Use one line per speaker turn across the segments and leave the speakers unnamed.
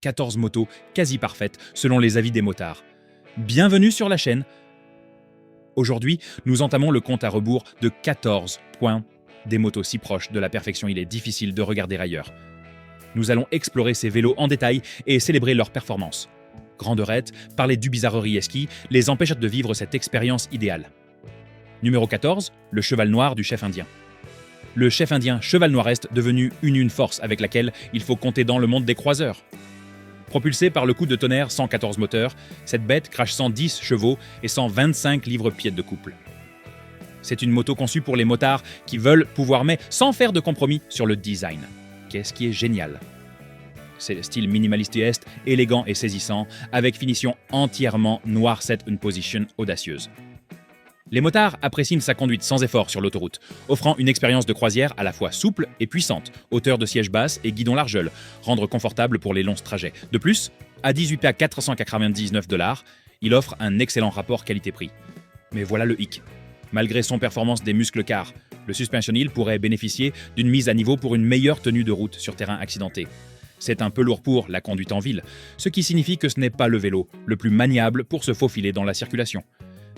14 motos quasi parfaites selon les avis des motards. Bienvenue sur la chaîne. Aujourd'hui, nous entamons le compte à rebours de 14 points des motos si proches de la perfection, il est difficile de regarder ailleurs. Nous allons explorer ces vélos en détail et célébrer leur performance. Granderette, parler du bizarrerie et ski les empêche de vivre cette expérience idéale. Numéro 14, le cheval noir du chef indien. Le chef indien cheval noir est devenu une force avec laquelle il faut compter dans le monde des croiseurs. Propulsé par le coup de tonnerre 114 moteurs, cette bête crache 110 chevaux et 125 livres-pieds de couple. C'est une moto conçue pour les motards qui veulent pouvoir mais sans faire de compromis sur le design. Qu'est-ce qui est génial? C'est le style minimaliste et élégant et saisissant, avec finition entièrement noir set une position audacieuse. Les motards apprécient sa conduite sans effort sur l'autoroute, offrant une expérience de croisière à la fois souple et puissante, hauteur de siège basse et guidon largeul, rendre confortable pour les longs trajets. De plus, à 18 à 499$, il offre un excellent rapport qualité-prix. Mais voilà le hic. Malgré son performance des muscles cars, le Suspension Hill pourrait bénéficier d'une mise à niveau pour une meilleure tenue de route sur terrain accidenté. C'est un peu lourd pour la conduite en ville, ce qui signifie que ce n'est pas le vélo le plus maniable pour se faufiler dans la circulation.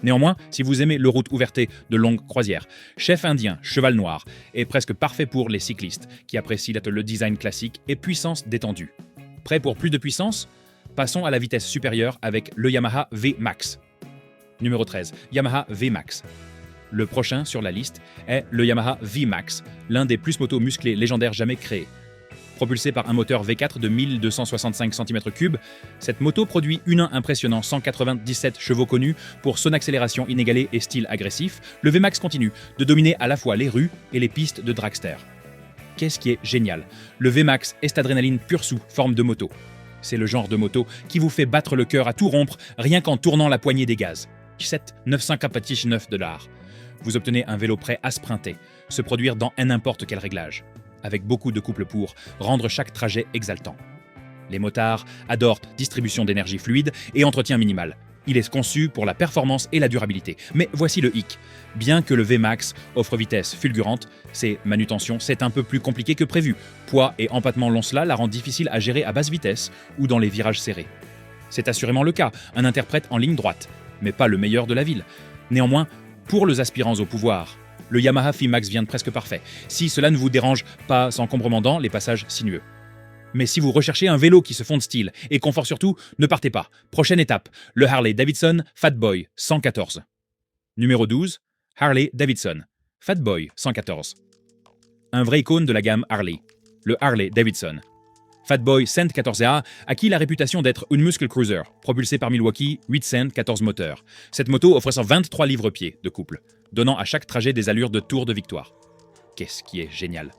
Néanmoins, si vous aimez le route ouverté de longues croisières, chef indien cheval noir est presque parfait pour les cyclistes qui apprécient le design classique et puissance détendue. Prêt pour plus de puissance? Passons à la vitesse supérieure avec le Yamaha V-Max. Numéro 13, Yamaha V-Max. Le prochain sur la liste est le Yamaha V-Max, l'un des plus motos musclés légendaires jamais créés. Propulsé par un moteur V4 de 1265 cm3, cette moto produit un impressionnant 197 chevaux connus pour son accélération inégalée et style agressif. Le VMAX continue de dominer à la fois les rues et les pistes de dragster. Qu'est-ce qui est génial? Le VMAX est adrénaline pure sous forme de moto. C'est le genre de moto qui vous fait battre le cœur à tout rompre rien qu'en tournant la poignée des gaz. 999$. Vous obtenez un vélo prêt à sprinter, se produire dans n'importe quel réglage, avec beaucoup de couple pour rendre chaque trajet exaltant. Les motards adorent distribution d'énergie fluide et entretien minimal. Il est conçu pour la performance et la durabilité. Mais voici le hic. Bien que le VMAX offre vitesse fulgurante, ses manutentions, c'est un peu plus compliqué que prévu. Poids et empattement long cela la rend difficile à gérer à basse vitesse ou dans les virages serrés. C'est assurément le cas, un interprète en ligne droite, mais pas le meilleur de la ville. Néanmoins, pour les aspirants au pouvoir, le Yamaha V-Max vient de presque parfait, si cela ne vous dérange pas encombrement dans les passages sinueux. Mais si vous recherchez un vélo qui se fonde style et confort surtout, ne partez pas. Prochaine étape, le Harley Davidson Fatboy 114. Numéro 12, Harley Davidson Fatboy 114. Un vrai icône de la gamme Harley, le Harley Davidson. Fatboy 114A acquis la réputation d'être une muscle cruiser, propulsé par Milwaukee 814 moteurs. Cette moto offre 123 livres-pieds de couple, donnant à chaque trajet des allures de tour de victoire. Qu'est-ce qui est génial?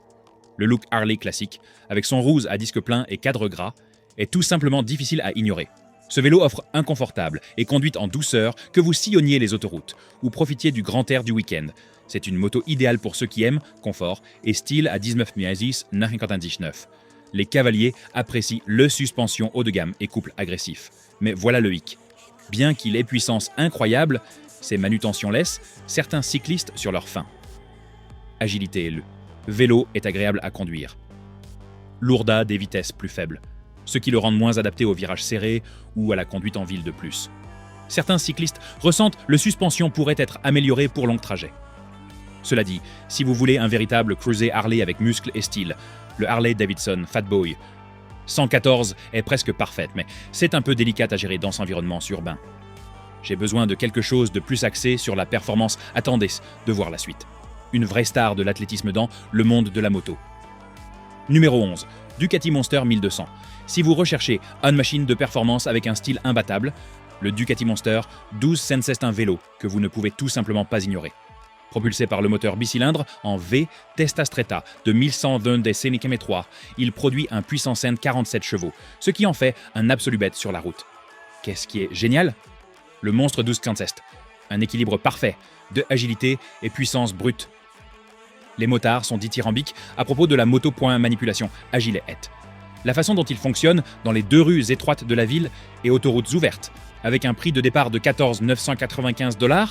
Le look Harley classique, avec son rose à disque plein et cadre gras, est tout simplement difficile à ignorer. Ce vélo offre inconfortable et conduite en douceur que vous sillonniez les autoroutes ou profitiez du grand air du week-end. C'est une moto idéale pour ceux qui aiment confort et style à 19,99. Les cavaliers apprécient le suspension haut de gamme et couple agressif. Mais voilà le hic. Bien qu'il ait puissance incroyable, ses manutentions laissent certains cyclistes sur leur faim. Agilité le vélo est agréable à conduire. Lourda des vitesses plus faibles, ce qui le rend moins adapté aux virages serrés ou à la conduite en ville de plus. Certains cyclistes ressentent que le suspension pourrait être amélioré pour longs trajets. Cela dit, si vous voulez un véritable cruiser Harley avec muscles et style, le Harley Davidson Fatboy 114 est presque parfaite, mais c'est un peu délicat à gérer dans cet environnement urbain. J'ai besoin de quelque chose de plus axé sur la performance. Attendez de voir la suite. Une vraie star de l'athlétisme dans le monde de la moto. Numéro 11, Ducati Monster 1200. Si vous recherchez une machine de performance avec un style imbattable, le Ducati Monster 1200 est un vélo que vous ne pouvez tout simplement pas ignorer. Propulsé par le moteur bicylindre en V Testa Stretta de 1120 DC Km3, il produit un puissant 47 chevaux, ce qui en fait un absolu bête sur la route. Qu'est-ce qui est génial? Le monstre 1250, un équilibre parfait de agilité et puissance brute. Les motards sont dithyrambiques à propos de la moto point manipulation agilette. La façon dont il fonctionne dans les deux rues étroites de la ville et autoroutes ouvertes, avec un prix de départ de 14 995$,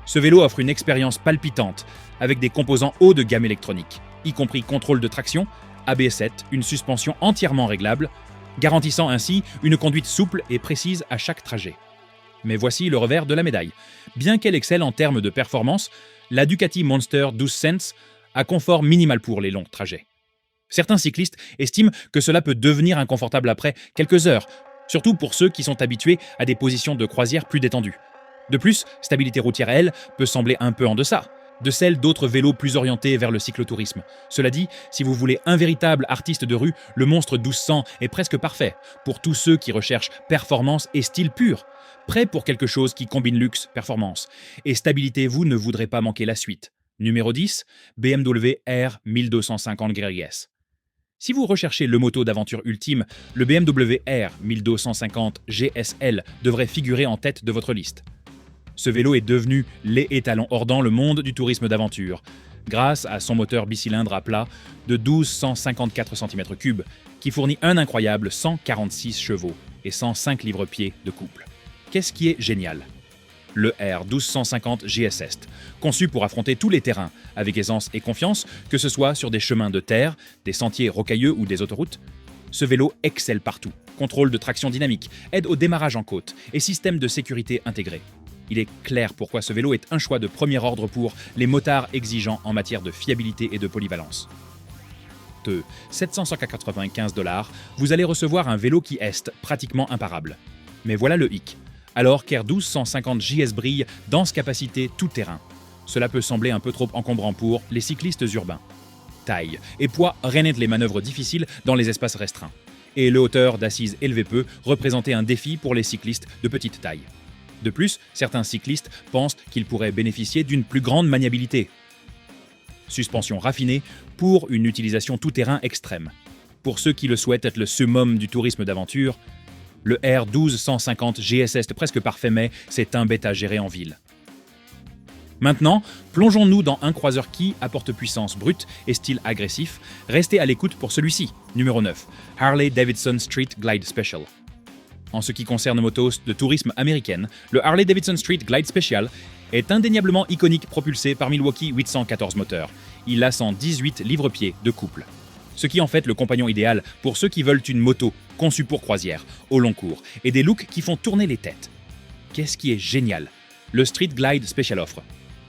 ce vélo offre une expérience palpitante avec des composants haut de gamme électronique, y compris contrôle de traction, ABS7, une suspension entièrement réglable, garantissant ainsi une conduite souple et précise à chaque trajet. Mais voici le revers de la médaille. Bien qu'elle excelle en termes de performance, la Ducati Monster 12 Sense a confort minimal pour les longs trajets. Certains cyclistes estiment que cela peut devenir inconfortable après quelques heures, surtout pour ceux qui sont habitués à des positions de croisière plus détendues. De plus, stabilité routière, elle, peut sembler un peu en deçà de celle d'autres vélos plus orientés vers le cyclotourisme. Cela dit, si vous voulez un véritable artiste de rue, le Monstre 1200 est presque parfait pour tous ceux qui recherchent performance et style pur. Prêt pour quelque chose qui combine luxe, performance et stabilité, vous ne voudrez pas manquer la suite. Numéro 10, BMW R 1250 GS. Si vous recherchez le moto d'aventure ultime, le BMW R 1250 GSL devrait figurer en tête de votre liste. Ce vélo est devenu l'étalon hors le monde du tourisme d'aventure, grâce à son moteur bicylindre à plat de 1254 cm3 qui fournit un incroyable 146 chevaux et 105 livres-pieds de couple. Qu'est-ce qui est génial ? Le R 1250 GS, conçu pour affronter tous les terrains avec aisance et confiance, que ce soit sur des chemins de terre, des sentiers rocailleux ou des autoroutes. Ce vélo excelle partout. Contrôle de traction dynamique, aide au démarrage en côte et système de sécurité intégré. Il est clair pourquoi ce vélo est un choix de premier ordre pour les motards exigeants en matière de fiabilité et de polyvalence. De 795 $, vous allez recevoir un vélo qui est pratiquement imparable. Mais voilà le hic. Alors qu'R 1250 JS brille, dense capacité tout-terrain. Cela peut sembler un peu trop encombrant pour les cyclistes urbains. Taille et poids rendent les manœuvres difficiles dans les espaces restreints. Et le hauteur d'assise élevé peut représenter un défi pour les cyclistes de petite taille. De plus, certains cyclistes pensent qu'ils pourraient bénéficier d'une plus grande maniabilité. Suspension raffinée pour une utilisation tout-terrain extrême. Pour ceux qui le souhaitent être le summum du tourisme d'aventure, le R 1250 GS est presque parfait, mais c'est un bête à gérer en ville. Maintenant, plongeons-nous dans un croiseur qui apporte puissance brute et style agressif. Restez à l'écoute pour celui-ci. Numéro 9, Harley Davidson Street Glide Special. En ce qui concerne motos de tourisme américaine, le Harley Davidson Street Glide Special est indéniablement iconique, propulsé par Milwaukee 814 moteur. Il a 118 livres-pieds de couple. Ce qui en fait le compagnon idéal pour ceux qui veulent une moto conçue pour croisière, au long cours, et des looks qui font tourner les têtes. Qu'est-ce qui est génial ? Le Street Glide Special offre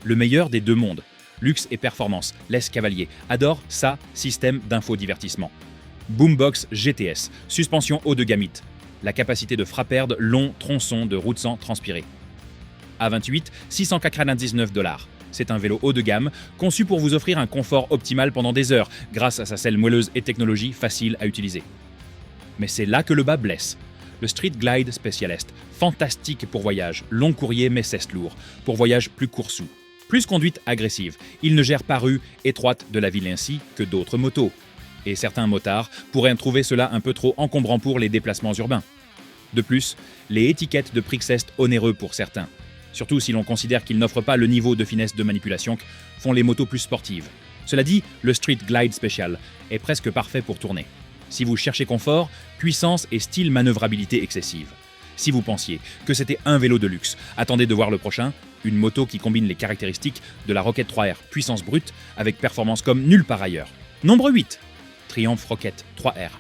le meilleur des deux mondes. Luxe et performance, Les Cavalier adore ça, système d'infodivertissement. Boombox GTS, suspension haut de gamite. La capacité de frapperde long tronçon de route sans transpirer. A28, 699 $. C'est un vélo haut de gamme, conçu pour vous offrir un confort optimal pendant des heures, grâce à sa selle moelleuse et technologie facile à utiliser. Mais c'est là que le bas blesse. Le Street Glide Specialist, fantastique pour voyage, long courrier mais cesse lourd, pour voyage plus court-sous. Plus conduite agressive, il ne gère pas rue étroite de la ville ainsi que d'autres motos. Et certains motards pourraient trouver cela un peu trop encombrant pour les déplacements urbains. De plus, les étiquettes de prix est onéreux pour certains, surtout si l'on considère qu'ils n'offrent pas le niveau de finesse de manipulation que font les motos plus sportives. Cela dit, le Street Glide Special est presque parfait pour tourner. Si vous cherchez confort, puissance et style manœuvrabilité excessive. Si vous pensiez que c'était un vélo de luxe, attendez de voir le prochain, une moto qui combine les caractéristiques de la Rocket 3R puissance brute avec performance comme nulle part ailleurs. Nombre 8. Triumph Rocket 3R.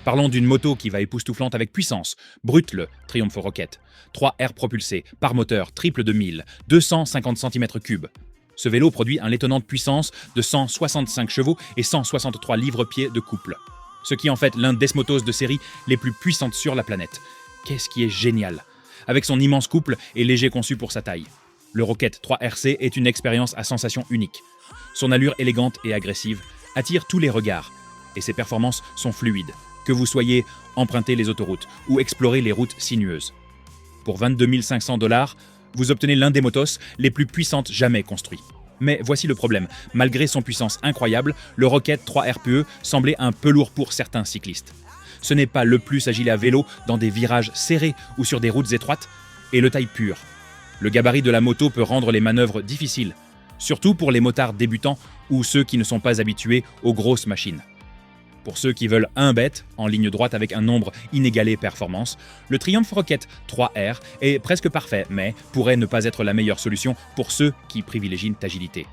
Parlons d'une moto qui va époustouflante avec puissance. Brute le Triumph Rocket. 3R propulsé par moteur triple de 1000, 250 cm3. Ce vélo produit une étonnante puissance de 165 chevaux et 163 livres-pieds de couple. Ce qui en fait l'un des motos de série les plus puissantes sur la planète. Qu'est-ce qui est génial ? Avec son immense couple et léger conçu pour sa taille. Le Rocket 3RC est une expérience à sensation unique. Son allure élégante et agressive attire tous les regards. Et ses performances sont fluides, que vous soyez emprunter les autoroutes ou explorer les routes sinueuses. Pour 22 500 $, vous obtenez l'un des motos les plus puissantes jamais construits. Mais voici le problème, malgré son puissance incroyable, le Rocket 3 RPE semblait un peu lourd pour certains cyclistes. Ce n'est pas le plus agile à vélo dans des virages serrés ou sur des routes étroites, et le taille pure. Le gabarit de la moto peut rendre les manœuvres difficiles, surtout pour les motards débutants ou ceux qui ne sont pas habitués aux grosses machines. Pour ceux qui veulent un bête, en ligne droite avec un nombre inégalé performance, le Triumph Rocket 3R est presque parfait, mais pourrait ne pas être la meilleure solution pour ceux qui privilégient l'agilité.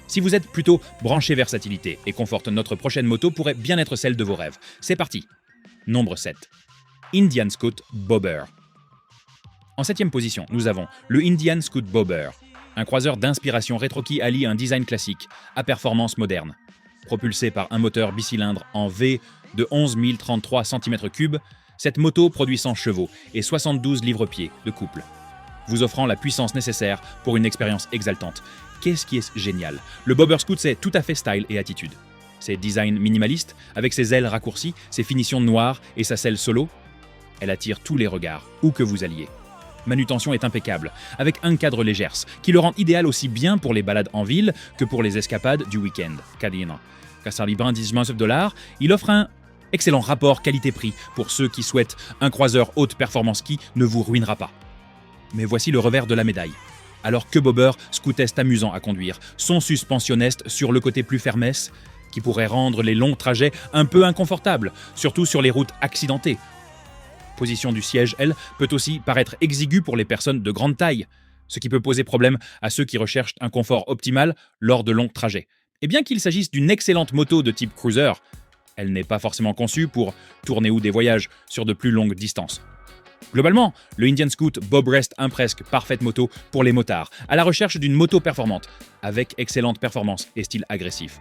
Si vous êtes plutôt branché versatilité et confort, notre prochaine moto pourrait bien être celle de vos rêves. C'est parti. Nombre 7. Indian Scout Bobber. En 7e position, nous avons le Indian Scout Bobber, un croiseur d'inspiration rétro qui allie un design classique à performance moderne. Propulsé par un moteur bicylindre en V de 11 033 cm3, cette moto produit 100 chevaux et 72 livres-pieds de couple, vous offrant la puissance nécessaire pour une expérience exaltante. Qu'est-ce qui est génial? Le Bobber Scout, c'est tout à fait style et attitude. Ses designs minimalistes, avec ses ailes raccourcies, ses finitions noires et sa selle solo, elle attire tous les regards, où que vous alliez. Manutention est impeccable, avec un cadre légers, qui le rend idéal aussi bien pour les balades en ville que pour les escapades du week-end. Cadena. Casarlibrand $19, il offre un excellent rapport qualité-prix pour ceux qui souhaitent un croiseur haute performance qui ne vous ruinera pas. Mais voici le revers de la médaille. Alors que Bobber Scout est amusant à conduire, son suspensionniste sur le côté plus fermesse, qui pourrait rendre les longs trajets un peu inconfortables, surtout sur les routes accidentées. Position du siège, elle, peut aussi paraître exiguë pour les personnes de grande taille, ce qui peut poser problème à ceux qui recherchent un confort optimal lors de longs trajets. Et bien qu'il s'agisse d'une excellente moto de type cruiser, elle n'est pas forcément conçue pour tourner ou des voyages sur de plus longues distances. Globalement, le Indian Scout Bob reste un presque parfaite moto pour les motards, à la recherche d'une moto performante, avec excellente performance et style agressif.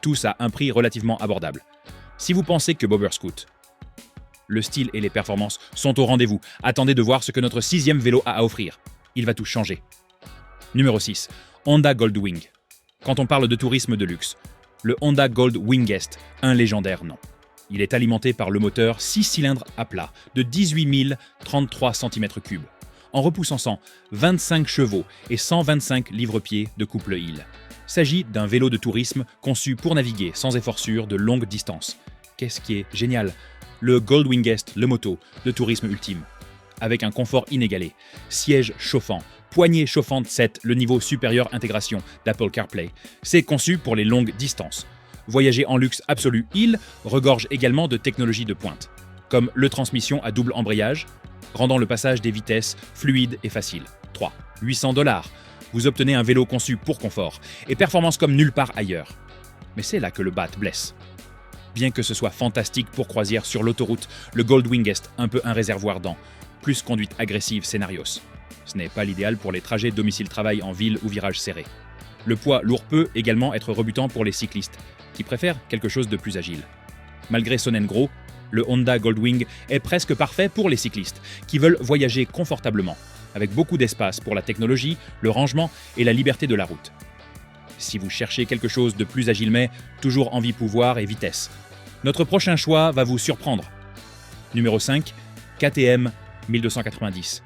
Tous à un prix relativement abordable. Si vous pensez que Bobber Scout, le style et les performances sont au rendez-vous, attendez de voir ce que notre 6e vélo a à offrir. Il va tout changer. Numéro 6. Honda Goldwing. Quand on parle de tourisme de luxe, le Honda Gold Wingest, un légendaire nom. Il est alimenté par le moteur 6 cylindres à plat de 18 033 cm3, en repoussant 125 chevaux et 125 livres-pieds de couple hill. S'agit d'un vélo de tourisme conçu pour naviguer sans effort sûr de longues distances. Qu'est-ce qui est génial? Le Gold Wingest, le moto de tourisme ultime. Avec un confort inégalé, siège chauffant, poignée chauffante 7, le niveau supérieur intégration d'Apple CarPlay. C'est conçu pour les longues distances. Voyager en luxe absolu, il regorge également de technologies de pointe, comme le transmission à double embrayage, rendant le passage des vitesses fluide et facile. 3. $800. Vous obtenez un vélo conçu pour confort et performance comme nulle part ailleurs. Mais c'est là que le bat blesse. Bien que ce soit fantastique pour croisière sur l'autoroute, le Gold Wingest un peu un réservoir dans plus conduite agressive scénarios. Ce n'est pas l'idéal pour les trajets domicile-travail en ville ou virage serré. Le poids lourd peut également être rebutant pour les cyclistes, qui préfèrent quelque chose de plus agile. Malgré son aine gros, le Honda Goldwing est presque parfait pour les cyclistes, qui veulent voyager confortablement, avec beaucoup d'espace pour la technologie, le rangement et la liberté de la route. Si vous cherchez quelque chose de plus agile mais toujours envie pouvoir et vitesse, notre prochain choix va vous surprendre. Numéro 5, KTM 1290.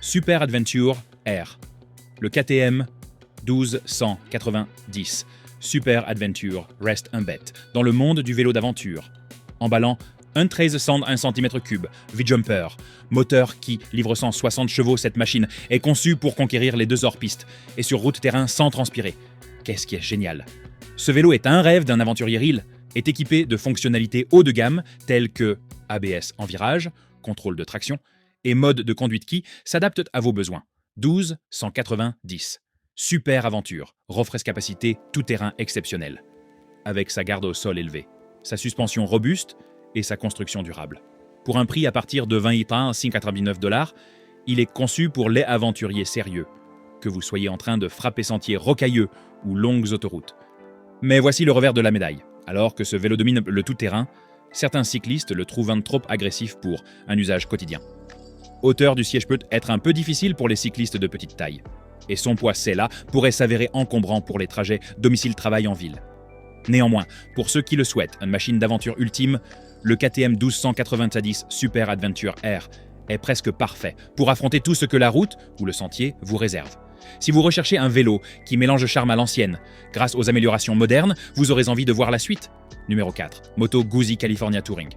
Super Adventure R. Le KTM 1290. Super Adventure reste un bet dans le monde du vélo d'aventure. Emballant un 1301 cm3 V-Jumper, moteur qui livre 160 chevaux, cette machine est conçue pour conquérir les 2 hors-piste et sur route terrain sans transpirer. Qu'est-ce qui est génial? Ce vélo est un rêve d'un aventurier hill, est équipé de fonctionnalités haut de gamme telles que ABS en virage, contrôle de traction et mode de conduite qui s'adaptent à vos besoins. 1290. Super aventure, refresh capacité tout-terrain exceptionnelle, avec sa garde au sol élevée, sa suspension robuste et sa construction durable. Pour un prix à partir de $20,599, il est conçu pour les aventuriers sérieux, que vous soyez en train de frapper sentiers rocailleux ou longues autoroutes. Mais voici le revers de la médaille. Alors que ce vélo domine le tout-terrain, certains cyclistes le trouvent trop agressif pour un usage quotidien. Hauteur du siège peut être un peu difficile pour les cyclistes de petite taille. Et son poids là pourrait s'avérer encombrant pour les trajets domicile-travail en ville. Néanmoins, pour ceux qui le souhaitent, une machine d'aventure ultime, le KTM 1290 Super Adventure R est presque parfait pour affronter tout ce que la route ou le sentier vous réserve. Si vous recherchez un vélo qui mélange charme à l'ancienne, grâce aux améliorations modernes, vous aurez envie de voir la suite. Numéro 4. Moto Guzzi California Touring.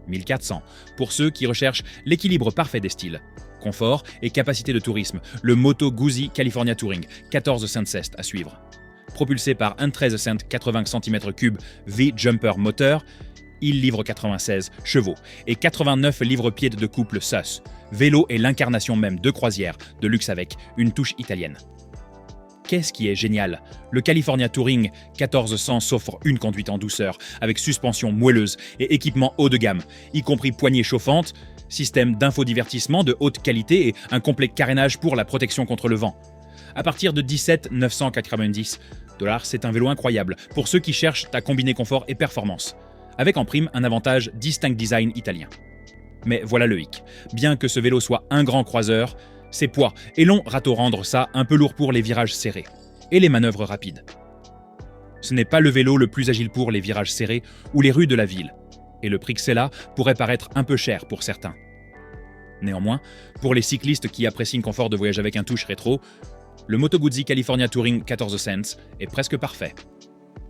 1400. Pour ceux qui recherchent l'équilibre parfait des styles. Confort et capacité de tourisme, le Moto Guzzi California Touring, 14 cents à suivre. Propulsé par un 13 cents 80 cm3 V-Jumper moteur, il livre 96 chevaux et 89 livres-pieds de couple SUS. Vélo est l'incarnation même de croisière, de luxe avec une touche italienne. Qu'est-ce qui est génial? Le California Touring 1400 s'offre une conduite en douceur, avec suspension moelleuse et équipement haut de gamme, y compris poignée chauffante, système d'infodivertissement de haute qualité et un complet carénage pour la protection contre le vent. À partir de 17 990 $, c'est un vélo incroyable pour ceux qui cherchent à combiner confort et performance, avec en prime un avantage distinct design italien. Mais voilà le hic. Bien que ce vélo soit un grand croiseur, ses poids et longs râteaux rendent ça un peu lourd pour les virages serrés et les manœuvres rapides. Ce n'est pas le vélo le plus agile pour les virages serrés ou les rues de la ville, et le prix que c'est là pourrait paraître un peu cher pour certains. Néanmoins, pour les cyclistes qui apprécient le confort de voyage avec un touche rétro, le Moto Guzzi California Touring 14 cents est presque parfait.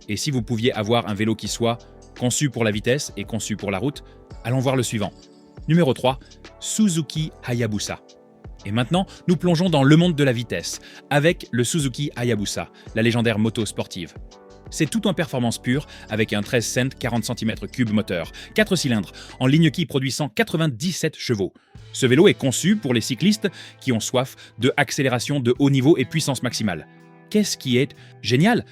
Et si vous pouviez avoir un vélo qui soit conçu pour la vitesse et conçu pour la route, allons voir le suivant. Numéro 3, Suzuki Hayabusa. Et maintenant, nous plongeons dans le monde de la vitesse, avec le Suzuki Hayabusa, la légendaire moto sportive. C'est tout en performance pure, avec un 13 cents 40 cm3 moteur, 4 cylindres, en ligne qui produit 197 chevaux. Ce vélo est conçu pour les cyclistes qui ont soif de accélération de haut niveau et puissance maximale. Qu'est-ce qui est génial ?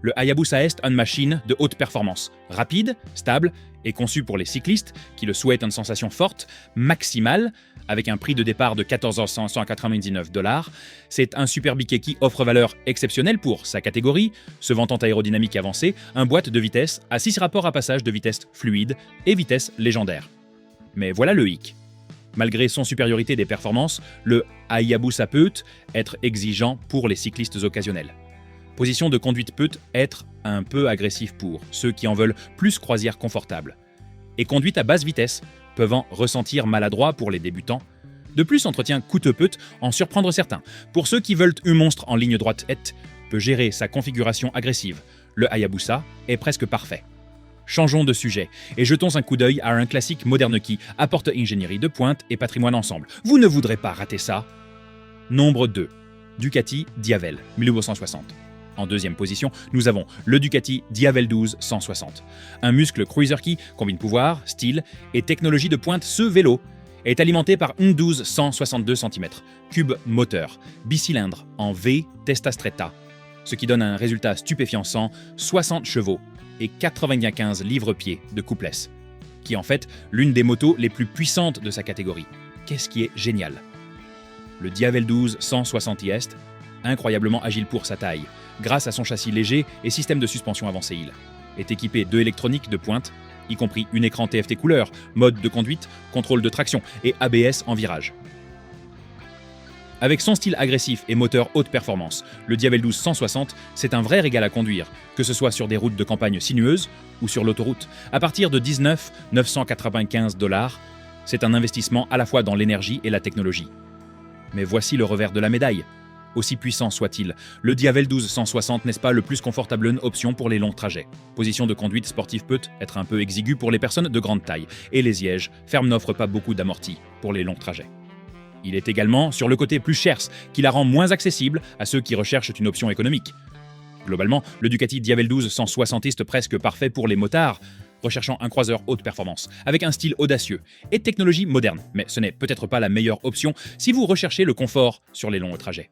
Le Hayabusa est une machine de haute performance, rapide, stable et conçu pour les cyclistes qui le souhaitent une sensation forte, maximale, avec un prix de départ de 14 199 $. C'est un super biquet qui offre valeur exceptionnelle pour sa catégorie, se vantant aérodynamique avancée, un boîte de vitesse à 6 rapports à passage de vitesse fluide et vitesse légendaire. Mais voilà le hic. Malgré son supériorité des performances, le Hayabusa peut être exigeant pour les cyclistes occasionnels. Position de conduite peut être un peu agressive pour ceux qui en veulent plus croisière confortable. Et conduite à basse vitesse, peuvent en ressentir maladroit pour les débutants. De plus, entretien coûteux peut en surprendre certains. Pour ceux qui veulent un monstre en ligne droite peut gérer sa configuration agressive. Le Hayabusa est presque parfait. Changeons de sujet et jetons un coup d'œil à un classique moderne qui apporte ingénierie de pointe et patrimoine ensemble. Vous ne voudrez pas rater ça. Nombre 2. Ducati Diavel, 1960. En deuxième position, nous avons le Ducati Diavel 12 160. Un muscle cruiser qui combine pouvoir, style et technologie de pointe. Ce vélo est alimenté par un 12 162 cm3 moteur, bicylindre en V Testa Stretta, ce qui donne un résultat stupéfiant sans 60 chevaux et 95 livres-pieds de couplesse, qui est en fait l'une des motos les plus puissantes de sa catégorie. Qu'est-ce qui est génial ? Le Diavel 12 160 est incroyablement agile pour sa taille, grâce à son châssis léger et système de suspension avancé. Il est équipé d'électronique de pointe, y compris un écran TFT couleur, mode de conduite, contrôle de traction et ABS en virage. Avec son style agressif et moteur haute performance, le Diavel 12 160, c'est un vrai régal à conduire, que ce soit sur des routes de campagne sinueuses ou sur l'autoroute. À partir de 19 995 $, c'est un investissement à la fois dans l'énergie et la technologie. Mais voici le revers de la médaille. Aussi puissant soit-il, le Diavel 12 160 n'est pas le plus confortable option pour les longs trajets. Position de conduite sportive peut être un peu exiguë pour les personnes de grande taille, et les sièges fermes n'offrent pas beaucoup d'amorti pour les longs trajets. Il est également sur le côté plus cher, qui la rend moins accessible à ceux qui recherchent une option économique. Globalement, le Ducati Diavel 12 160 est presque parfait pour les motards, recherchant un croiseur haute performance, avec un style audacieux et technologie moderne, mais ce n'est peut-être pas la meilleure option si vous recherchez le confort sur les longs trajets.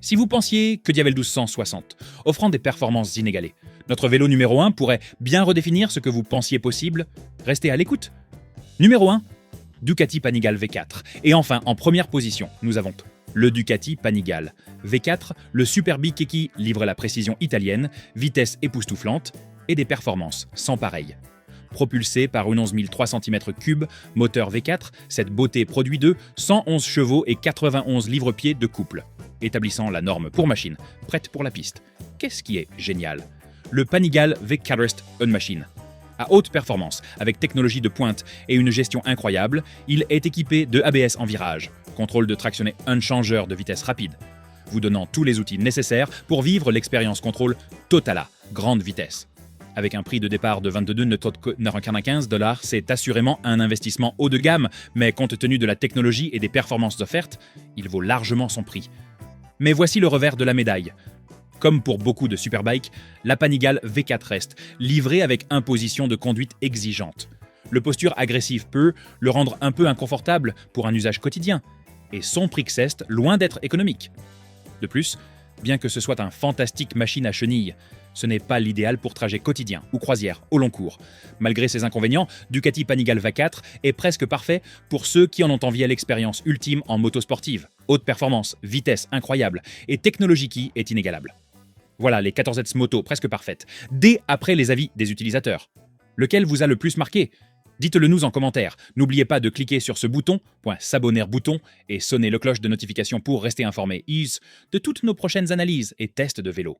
Si vous pensiez que Diavel 12 160, offrant des performances inégalées, notre vélo numéro 1 pourrait bien redéfinir ce que vous pensiez possible, restez à l'écoute. Numéro 1, Ducati Panigale V4. Et enfin, en première position, nous avons le Ducati Panigale V4, le super biquet qui livre la précision italienne, vitesse époustouflante et des performances sans pareil. Propulsé par une 11 300 cm3 moteur V4, cette beauté produit de 111 chevaux et 91 livres-pieds de couple, établissant la norme pour machine, prête pour la piste. Qu'est-ce qui est génial ? Le Panigale V4 une machine. À haute performance, avec technologie de pointe et une gestion incroyable, il est équipé de ABS en virage, contrôle de tractionner un changeur de vitesse rapide, vous donnant tous les outils nécessaires pour vivre l'expérience contrôle totale à grande vitesse. Avec un prix de départ de 22 995 $, c'est assurément un investissement haut de gamme, mais compte tenu de la technologie et des performances offertes, il vaut largement son prix. Mais voici le revers de la médaille. Comme pour beaucoup de superbikes, la Panigale V4 reste livrée avec imposition de conduite exigeante. Le posture agressive peut le rendre un peu inconfortable pour un usage quotidien, et son prix est loin d'être économique. De plus, bien que ce soit un fantastique machine à chenilles, Ce n'est pas l'idéal pour trajet quotidien ou croisière au long cours. Malgré ses inconvénients, Ducati Panigale Va4 est presque parfait pour ceux qui en ont envie à l'expérience ultime en moto sportive. Haute performance, vitesse incroyable et technologie qui est inégalable. Voilà les 14Z moto presque parfaites, dès après les avis des utilisateurs. Lequel vous a le plus marqué? Dites-le nous en commentaire. N'oubliez pas de cliquer sur ce bouton, s'abonner bouton, et sonner le cloche de notification pour rester informé de toutes nos prochaines analyses et tests de vélo.